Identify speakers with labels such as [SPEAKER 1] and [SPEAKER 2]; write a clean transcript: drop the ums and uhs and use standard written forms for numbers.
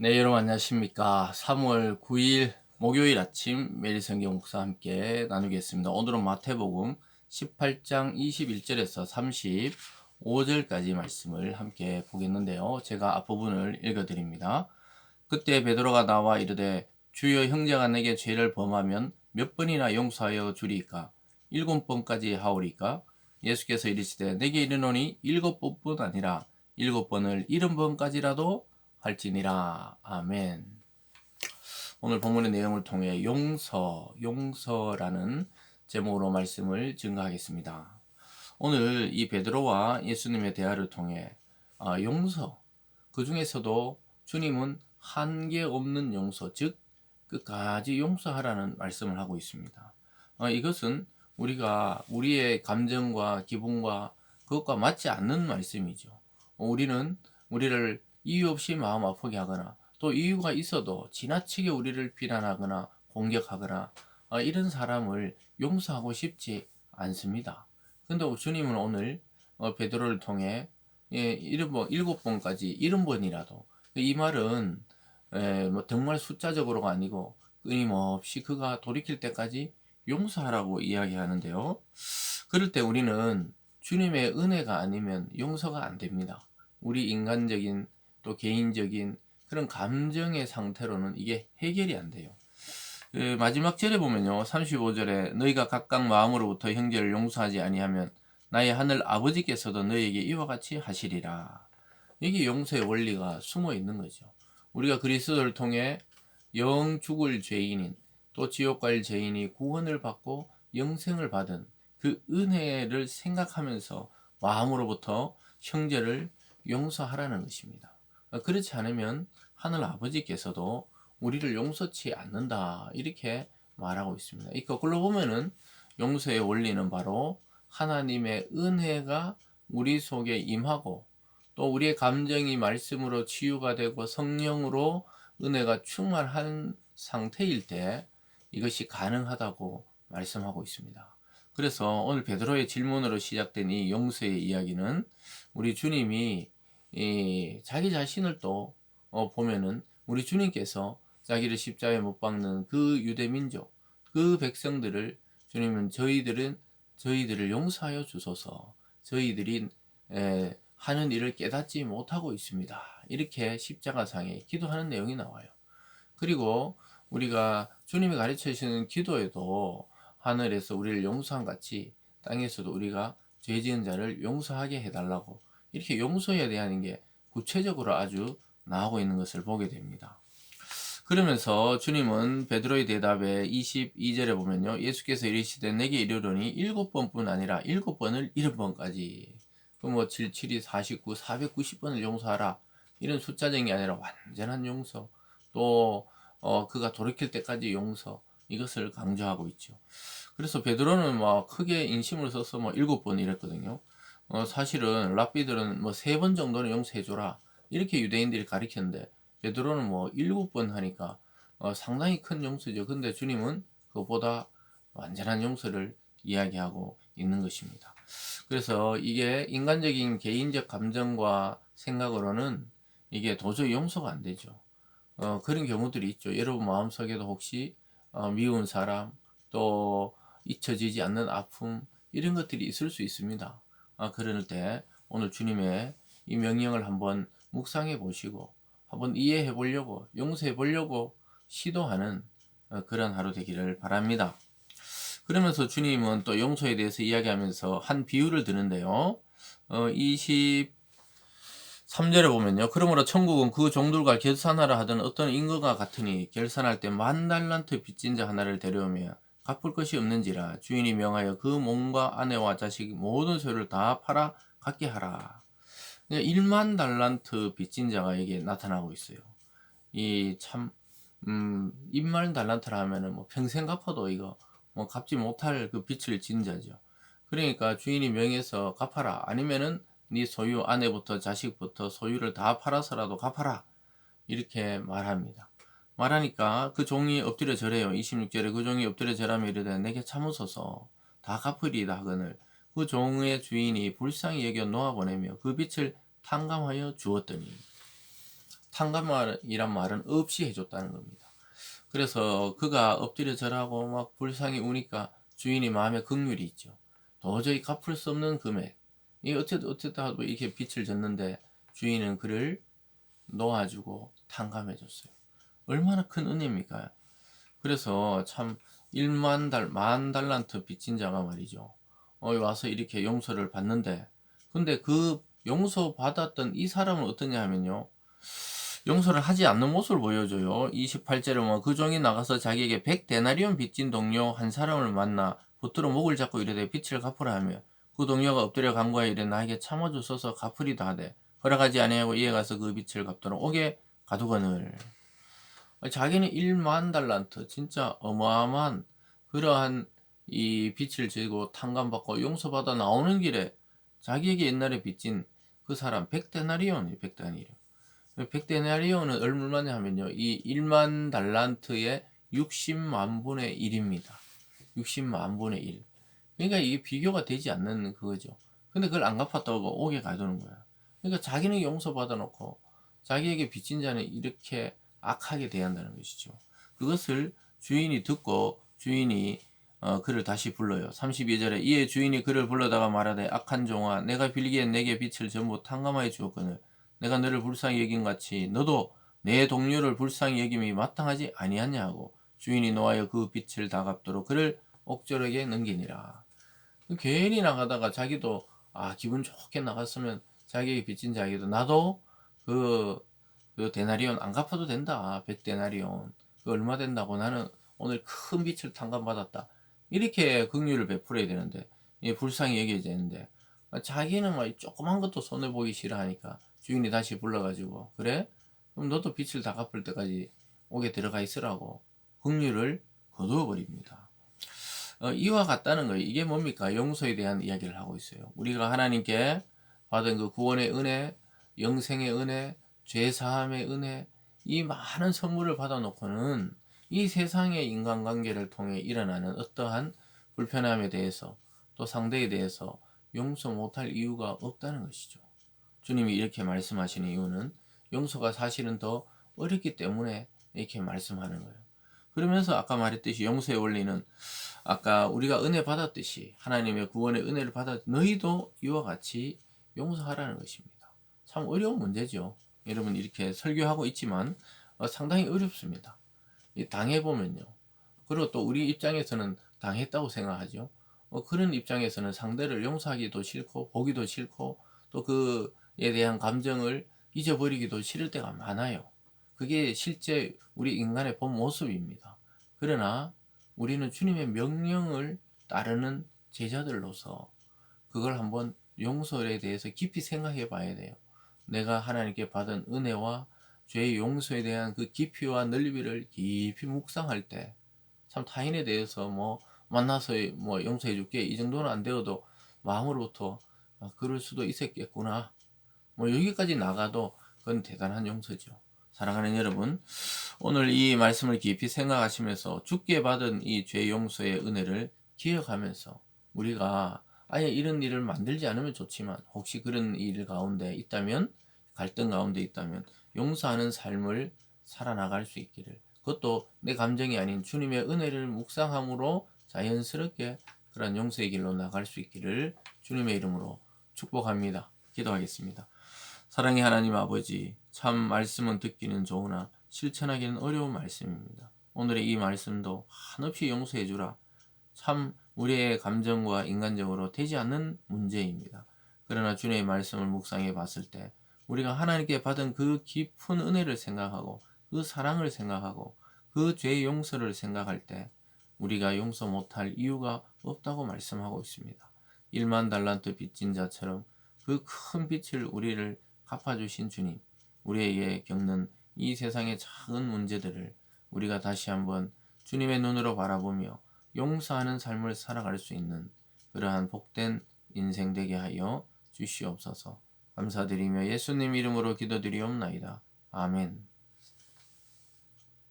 [SPEAKER 1] 네, 여러분 안녕하십니까. 3월 9일 목요일 아침 매일 성경 묵상 함께 나누겠습니다. 오늘은 마태복음 18장 21절에서 35절까지 말씀을 함께 보겠는데요. 제가 앞부분을 읽어드립니다. 그때 베드로가 나와 이르되 주여, 형제가 내게 죄를 범하면 몇 번이나 용서하여 주리까? 7번까지 하오리까? 예수께서 이르시되 내게 이르노니 7번뿐 아니라 7번을 70번까지라도 할지니라. 아멘. 오늘 본문의 내용을 통해 용서라는 제목으로 말씀을 증거하겠습니다. 오늘 이 베드로와 예수님의 대화를 통해 용서, 그 중에서도 주님은 한계 없는 용서, 즉 끝까지 용서하라는 말씀을 하고 있습니다. 이것은 우리가 우리의 감정과 기분과 그것과 맞지 않는 말씀이죠. 우리는 우리를 이유 없이 마음 아프게 하거나 또 이유가 있어도 지나치게 우리를 비난하거나 공격하거나 이런 사람을 용서하고 싶지 않습니다. 근데 주님은 오늘 베드로를 통해 일곱 번까지 70번이라도, 이 말은 뭐 정말 숫자적으로가 아니고 끊임없이 그가 돌이킬 때까지 용서하라고 이야기하는데요. 그럴 때 우리는 주님의 은혜가 아니면 용서가 안 됩니다. 우리 인간적인 또 개인적인 그런 감정의 상태로는 이게 해결이 안 돼요. 마지막 절에 보면요, 35절에 너희가 각각 마음으로부터 형제를 용서하지 아니하면 나의 하늘 아버지께서도 너희에게 이와 같이 하시리라. 이게 용서의 원리가 숨어 있는 거죠. 우리가 그리스도를 통해 영 죽을 죄인인 또 지옥 갈 죄인이 구원을 받고 영생을 받은 그 은혜를 생각하면서 마음으로부터 형제를 용서하라는 것입니다. 그렇지 않으면 하늘 아버지께서도 우리를 용서치 않는다, 이렇게 말하고 있습니다. 이 거꾸로 보면은 용서의 원리는 바로 하나님의 은혜가 우리 속에 임하고 또 우리의 감정이 말씀으로 치유가 되고 성령으로 은혜가 충만한 상태일 때 이것이 가능하다고 말씀하고 있습니다. 그래서 오늘 베드로의 질문으로 시작된 이 용서의 이야기는 우리 주님이 자기 자신을 또 보면은 우리 주님께서 자기를 십자가에 못 박는 그 유대 민족, 그 백성들을 주님은 저희들을 용서하여 주소서, 저희들이 하는 일을 깨닫지 못하고 있습니다, 이렇게 십자가상에 기도하는 내용이 나와요. 그리고 우리가 주님이 가르쳐 주시는 기도에도 하늘에서 우리를 용서한 같이 땅에서도 우리가 죄 지은 자를 용서하게 해달라고, 이렇게 용서에 대한 게 구체적으로 아주 나오고 있는 것을 보게 됩니다. 그러면서 주님은 베드로의 대답에 22절에 보면요, 예수께서 이르시되 내게 이르노니 7번뿐 아니라 7번을 70번까지, 뭐 7, 7이 49, 490번을 용서하라, 이런 숫자적인 게 아니라 완전한 용서, 또 그가 돌이킬 때까지 용서, 이것을 강조하고 있죠. 그래서 베드로는 막 크게 인심을 써서 뭐 7번 이랬거든요. 사실은 랍비들은 뭐 3번 정도는 용서해줘라, 이렇게 유대인들이 가르쳤는데 베드로는 뭐 7번 하니까 상당히 큰 용서죠. 근데 주님은 그보다 완전한 용서를 이야기하고 있는 것입니다. 그래서 이게 인간적인 개인적 감정과 생각으로는 이게 도저히 용서가 안 되죠. 그런 경우들이 있죠. 여러분 마음속에도 혹시 미운 사람, 또 잊혀지지 않는 아픔, 이런 것들이 있을 수 있습니다. 그럴 때 오늘 주님의 이 명령을 한번 묵상해 보시고 한번 이해해 보려고, 용서해 보려고 시도하는 그런 하루 되기를 바랍니다. 그러면서 주님은 또 용서에 대해서 이야기하면서 한 비유를 드는데요. 23절에 보면요, 그러므로 천국은 그 종들과 결산하라 하던 어떤 인거가 같으니 결산할 때 10,000달란트 빚진 자 하나를 데려오며 갚을 것이 없는지라 주인이 명하여 그 몸과 아내와 자식 모든 소유를 다 팔아 갖게 하라. 10,000달란트 빚진 자가 여기에 나타나고 있어요. 이 참, 10,000달란트라 하면은 뭐 평생 갚아도 이거 뭐 갚지 못할 그 빚을 진 자죠. 그러니까 주인이 명해서 갚아라, 아니면은 네 소유, 아내부터 자식부터 소유를 다 팔아서라도 갚아라, 이렇게 말합니다. 말하니까 그 종이 엎드려 절해요. 26절에 그 종이 엎드려 절하며 이르되 내게 참으소서 다 갚으리이다 하거늘 그 종의 주인이 불쌍히 여겨 놓아보내며 그 빚을 탕감하여 주었더니, 탕감이란 말은 없이 해줬다는 겁니다. 그래서 그가 엎드려 절하고 막 불쌍히 우니까 주인이 마음에 긍휼이 있죠. 도저히 갚을 수 없는 금액. 이 어쨌든 하도 이렇게 빚을 졌는데 주인은 그를 놓아주고 탕감해줬어요. 얼마나 큰 은혜입니까? 그래서 참 1만 달란트 빚진 자가 말이죠. 와서 이렇게 용서를 받는데, 근데 그 용서 받았던 이 사람은 어떠냐 하면요. 용서를 하지 않는 모습을 보여줘요. 28절에 그 종이 나가서 자기에게 100데나리온 빚진 동료 한 사람을 만나 붙들어 목을 잡고 이르되 빚을 갚으라 하며 그 동료가 엎드려 간구하여 이르되 나에게 참아주소서 갚으리다 하되 허락하지 아니하고 이에 가서 그 빚을 갚도록 옥에 가두거늘. 자기는 1만 달란트 진짜 어마어마한 그러한 이 빚을 지고 탕감받고 용서받아 나오는 길에 자기에게 옛날에 빚진 그 사람 100데나리온이에요. 100데나리온. 100데나리온은 얼마냐 하면요. 이 1만 달란트의 60만 분의 1입니다. 60만 분의 1. 그러니까 이게 비교가 되지 않는 그거죠. 근데 그걸 안 갚았다고 옥에 가두는 거야. 그러니까 자기는 용서받아 놓고 자기에게 빚진 자는 이렇게 악하게 대한다는 것이죠. 그것을 주인이 듣고 주인이 그를 다시 불러요. 32절에 이에 주인이 그를 불러다가 말하되 악한 종아 내가 빌기엔 내게 빚을 전부 탕감하여 주었거늘 내가 너를 불쌍히 여긴 같이 너도 내 동료를 불쌍히 여김이 마땅하지 아니하냐 하고 주인이 노하여 그 빚을 다 갚도록 그를 옥졸에게 넘기니라. 괜히 나가다가 자기도 기분 좋게 나갔으면 자기에게 빚진 자에게도 나도 그, 그 데나리온 안 갚아도 된다. 100데나리온. 그 얼마 된다고 나는 오늘 큰 빚을 탕감받았다. 이렇게 긍휼을 베풀어야 되는데 불쌍히 여겨야 되는데 자기는 막 조그만 것도 손해보기 싫어하니까 주인이 다시 불러가지고 그래? 그럼 너도 빚을 다 갚을 때까지 옥에 들어가 있으라고 긍휼을 거두어 버립니다. 이와 같다는 거예요. 이게 뭡니까? 용서에 대한 이야기를 하고 있어요. 우리가 하나님께 받은 그 구원의 은혜, 영생의 은혜, 죄사함의 은혜, 이 많은 선물을 받아놓고는 이 세상의 인간관계를 통해 일어나는 어떠한 불편함에 대해서 또 상대에 대해서 용서 못할 이유가 없다는 것이죠. 주님이 이렇게 말씀하시는 이유는 용서가 사실은 더 어렵기 때문에 이렇게 말씀하는 거예요. 그러면서 아까 말했듯이 용서의 원리는 아까 우리가 은혜 받았듯이 하나님의 구원의 은혜를 받았 너희도 이와 같이 용서하라는 것입니다. 참 어려운 문제죠. 여러분 이렇게 설교하고 있지만 상당히 어렵습니다. 당해보면요. 그리고 또 우리 입장에서는 당했다고 생각하죠. 그런 입장에서는 상대를 용서하기도 싫고 보기도 싫고 또 그에 대한 감정을 잊어버리기도 싫을 때가 많아요. 그게 실제 우리 인간의 본 모습입니다. 그러나 우리는 주님의 명령을 따르는 제자들로서 그걸 한번 용서에 대해서 깊이 생각해 봐야 돼요. 내가 하나님께 받은 은혜와 죄의 용서에 대한 그 깊이와 넓이를 깊이 묵상할 때 참 타인에 대해서 만나서 용서해 줄게 이 정도는 안 되어도 마음으로부터 그럴 수도 있었겠구나 여기까지 나가도 그건 대단한 용서죠. 사랑하는 여러분, 오늘 이 말씀을 깊이 생각하시면서 주께 받은 이 죄 용서의 은혜를 기억하면서 우리가 아예 이런 일을 만들지 않으면 좋지만 혹시 그런 일 가운데 있다면 갈등 가운데 있다면 용서하는 삶을 살아나갈 수 있기를 그것도 내 감정이 아닌 주님의 은혜를 묵상함으로 자연스럽게 그런 용서의 길로 나갈 수 있기를 주님의 이름으로 축복합니다. 기도하겠습니다. 사랑의 하나님 아버지, 참 말씀은 듣기는 좋으나 실천하기는 어려운 말씀입니다. 오늘의 이 말씀도 한없이 용서해 주라. 참 우리의 감정과 인간적으로 되지 않는 문제입니다. 그러나 주님의 말씀을 묵상해 봤을 때 우리가 하나님께 받은 그 깊은 은혜를 생각하고 그 사랑을 생각하고 그 죄의 용서를 생각할 때 우리가 용서 못할 이유가 없다고 말씀하고 있습니다. 1만 달란트 빚진 자처럼 그 큰 빚을 우리를 갚아주신 주님, 우리에게 겪는 이 세상의 작은 문제들을 우리가 다시 한번 주님의 눈으로 바라보며 용서하는 삶을 살아갈 수 있는 그러한 복된 인생 되게 하여 주시옵소서. 감사드리며 예수님 이름으로 기도드리옵나이다. 아멘.